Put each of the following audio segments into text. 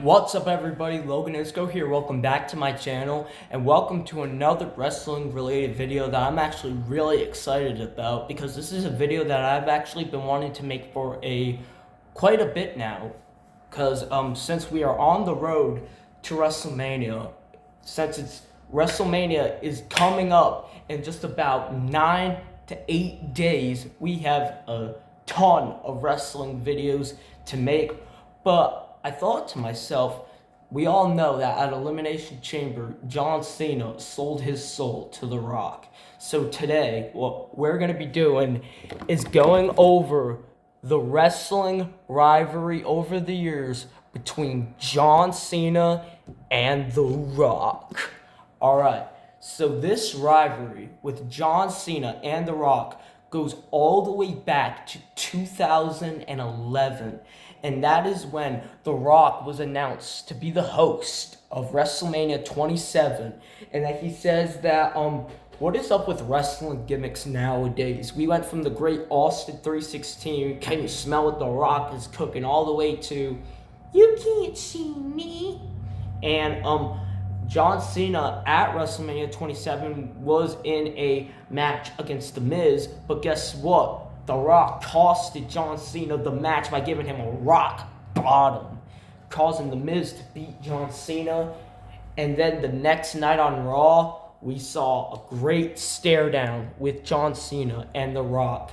What's up, everybody? Logan Isco here. Welcome back to my channel and welcome to another wrestling related video that I'm actually really excited about, because this is a video that I've actually been wanting to make for quite a bit now, because since we are on the road to WrestleMania, since WrestleMania is coming up in just about 9 to 8 days, we have a ton of wrestling videos to make. But I thought to myself, we all know that at Elimination Chamber, John Cena sold his soul to The Rock. So today, what we're going to be doing is going over the wrestling rivalry over the years between John Cena and The Rock. Alright, so this rivalry with John Cena and The Rock goes all the way back to 2011, and that is when The Rock was announced to be the host of WrestleMania 27, and that he says that what is up with wrestling gimmicks nowadays? We went from the great Austin 316, can you smell what The Rock is cooking, all the way to you can't see me. And John Cena at WrestleMania 27 was in a match against The Miz, but guess what? The Rock costed John Cena the match by giving him a rock bottom, causing The Miz to beat John Cena. And then the next night on Raw, we saw a great stare down with John Cena and The Rock.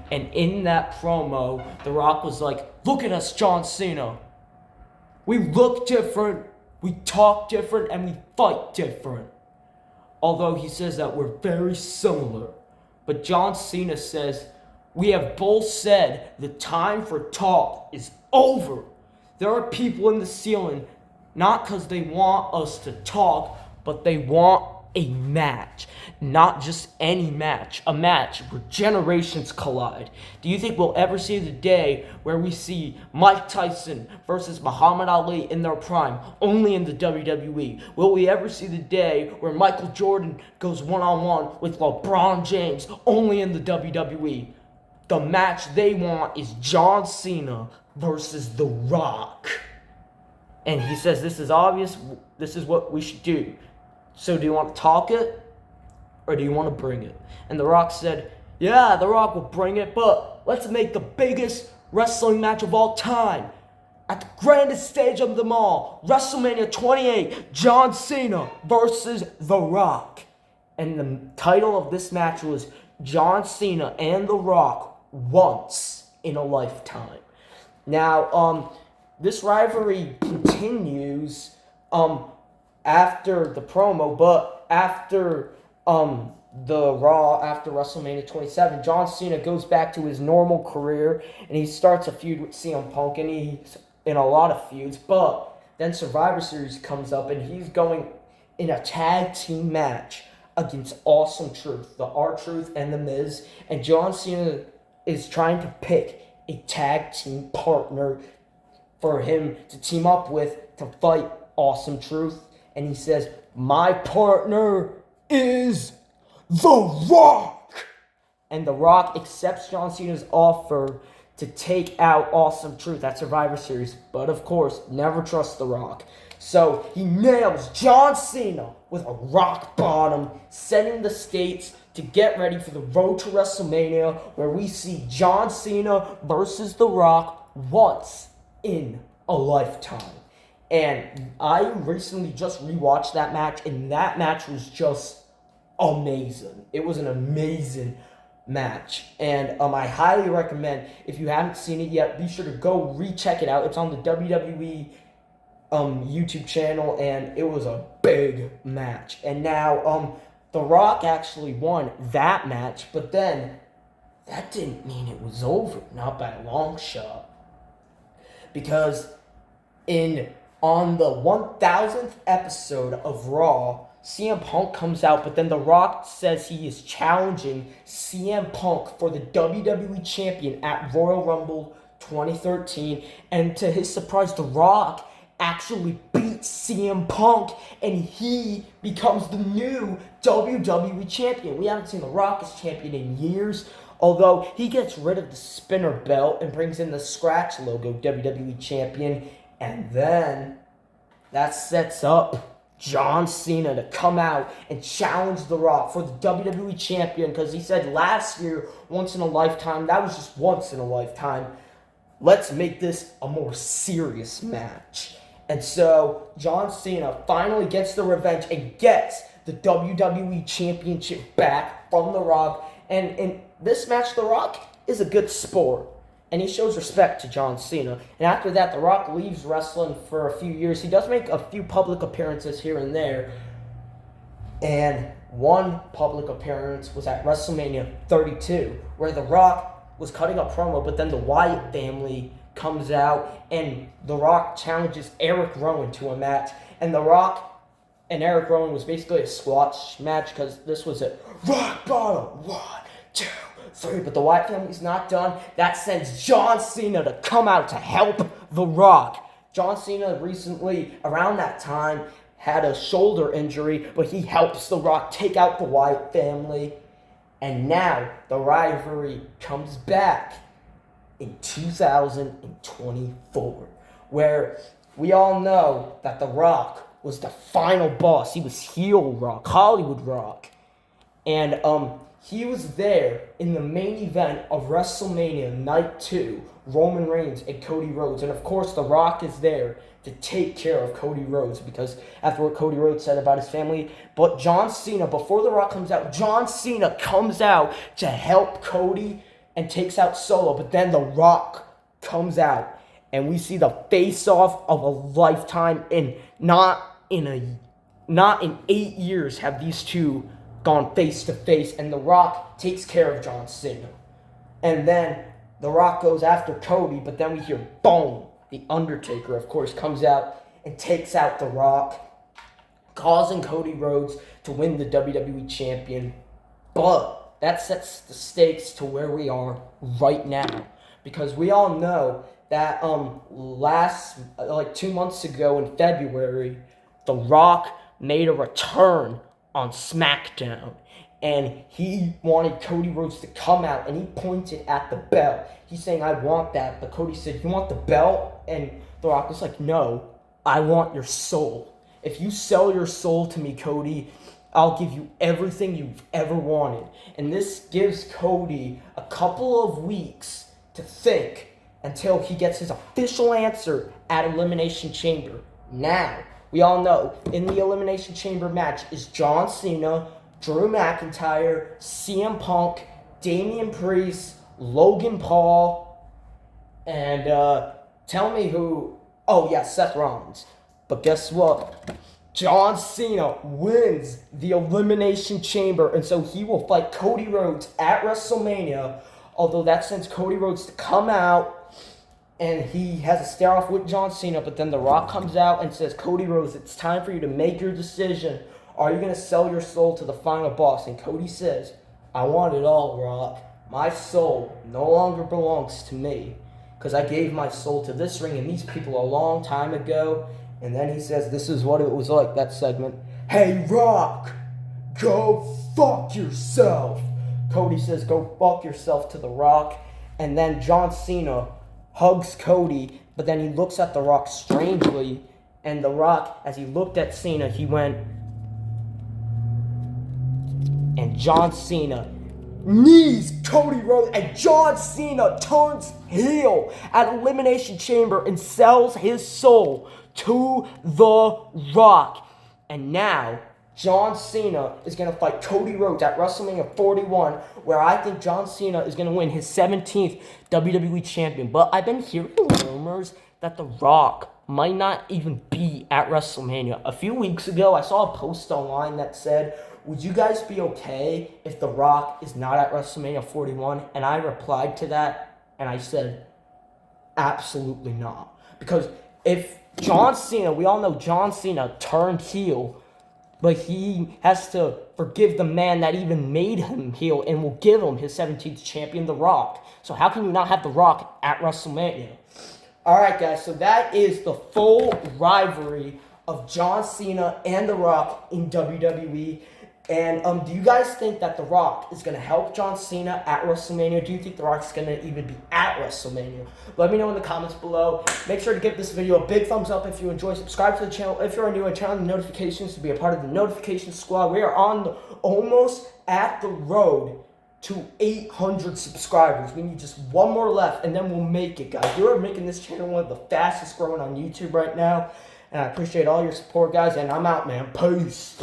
And in that promo, The Rock was like, "Look at us, John Cena. We look different, we talk different, and we fight different." Although he says that we're very similar. But John Cena says, "We have both said the time for talk is over. There are people in the ceiling, not because they want us to talk, but they want a match. Not just any match, a match where generations collide." Do you think we'll ever see the day where we see Mike Tyson versus Muhammad Ali in their prime, only in the WWE? Will we ever see the day where Michael Jordan goes one-on-one with LeBron James, only in the WWE? The match they want is John Cena versus The Rock. And he says this is obvious, this is what we should do. So do you want to talk it, or do you want to bring it? And The Rock said, "Yeah, The Rock will bring it, but let's make the biggest wrestling match of all time. At the grandest stage of them all, WrestleMania 28, John Cena versus The Rock." And the title of this match was John Cena and The Rock once in a lifetime. Now, this rivalry continues, after the promo, but after the Raw, after WrestleMania 27, John Cena goes back to his normal career and he starts a feud with CM Punk, and he's in a lot of feuds. But then Survivor Series comes up and he's going in a tag team match against Awesome Truth, the R-Truth and The Miz, and John Cena is trying to pick a tag team partner for him to team up with to fight Awesome Truth. And he says, "My partner is The Rock." And The Rock accepts John Cena's offer to take out Awesome Truth at Survivor Series. But of course, never trust The Rock. So he nails John Cena with a rock bottom, setting the stage to get ready for the road to WrestleMania, where we see John Cena versus The Rock once in a lifetime. And I recently just rewatched that match, and that match was just amazing. It was an amazing match. And I highly recommend, if you haven't seen it yet, be sure to go recheck it out. It's on the WWE YouTube channel, and it was a big match. And now The Rock actually won that match, but then that didn't mean it was over, not by a long shot. Because on the 1000th episode of Raw, CM Punk comes out, but then The Rock says he is challenging CM Punk for the WWE Champion at Royal Rumble 2013. And to his surprise, The Rock actually beats CM Punk, and he becomes the new WWE Champion. We haven't seen The Rock as champion in years, although he gets rid of the spinner belt and brings in the scratch logo WWE Champion. And then that sets up John Cena to come out and challenge The Rock for the WWE champion, because he said last year, once in a lifetime, that was just once in a lifetime. Let's make this a more serious match. And so John Cena finally gets the revenge and gets the WWE championship back from The Rock. And in this match, The Rock is a good sport, and he shows respect to John Cena. And after that, The Rock leaves wrestling for a few years. He does make a few public appearances here and there. And one public appearance was at WrestleMania 32, where The Rock was cutting a promo, but then the Wyatt family comes out, and The Rock challenges Eric Rowan to a match. And The Rock and Eric Rowan was basically a squash match, because this was a rock bottom, 1, 2, 3. But the Wyatt family's not done. That sends John Cena to come out to help The Rock. John Cena recently, around that time, had a shoulder injury, but he helps The Rock take out the Wyatt family. And now the rivalry comes back in 2024, where we all know that The Rock was the final boss. He was heel Rock, Hollywood Rock. And he was there in the main event of WrestleMania Night 2, Roman Reigns and Cody Rhodes. And of course, The Rock is there to take care of Cody Rhodes, because after what Cody Rhodes said about his family. But John Cena, before The Rock comes out, John Cena comes out to help Cody and takes out Solo. But then The Rock comes out, and we see the face-off of a lifetime. And not in 8 years have these two gone face-to-face. And The Rock takes care of John Cena. And then The Rock goes after Cody, but then we hear boom. The Undertaker, of course, comes out and takes out The Rock, causing Cody Rhodes to win the WWE champion. But that sets the stakes to where we are right now, because we all know that 2 months ago in February, The Rock made a return on SmackDown. And he wanted Cody Rhodes to come out, and he pointed at the belt. He's saying, I want that. But Cody said, you want the belt? And The Rock was like, no, I want your soul. If you sell your soul to me, Cody, I'll give you everything you've ever wanted. And this gives Cody a couple of weeks to think until he gets his official answer at Elimination Chamber. Now, we all know, in the Elimination Chamber match is John Cena, Drew McIntyre, CM Punk, Damian Priest, Logan Paul, and tell me who. Oh yeah, Seth Rollins. But guess what? John Cena wins the Elimination Chamber, and so he will fight Cody Rhodes at WrestleMania. Although that sends Cody Rhodes to come out, and he has a stare off with John Cena. But then The Rock comes out and says, Cody Rhodes, it's time for you to make your decision. Are you going to sell your soul to the final boss? And Cody says, I want it all, Rock. My soul no longer belongs to me, because I gave my soul to this ring and these people a long time ago. And then he says, this is what it was like, that segment. Hey, Rock, go fuck yourself. Cody says, go fuck yourself to The Rock. And then John Cena hugs Cody, but then he looks at The Rock strangely. And The Rock, as he looked at Cena, he went, and John Cena knees Cody Rhodes, and John Cena turns heel at Elimination Chamber and sells his soul to The Rock. And now John Cena is going to fight Cody Rhodes at WrestleMania 41, where I think John Cena is going to win his 17th WWE champion. But I've been hearing rumors that The Rock might not even be at WrestleMania. A few weeks ago, I saw a post online that said, would you guys be okay if The Rock is not at WrestleMania 41? And I replied to that, and I said, absolutely not. Because if John Cena, we all know John Cena turned heel, but he has to forgive the man that even made him heel and will give him his 17th champion, The Rock. So how can you not have The Rock at WrestleMania? Alright guys, so that is the full rivalry of John Cena and The Rock in WWE. And do you guys think that The Rock is going to help John Cena at WrestleMania? Do you think The Rock's going to even be at WrestleMania? Let me know in the comments below. Make sure to give this video a big thumbs up if you enjoy. Subscribe to the channel if you're new, and turn on the notifications to be a part of the notification squad. We are almost at the road to 800 subscribers. We need just one more left, and then we'll make it, guys. You are making this channel one of the fastest growing on YouTube right now, and I appreciate all your support, guys, and I'm out, man. Peace.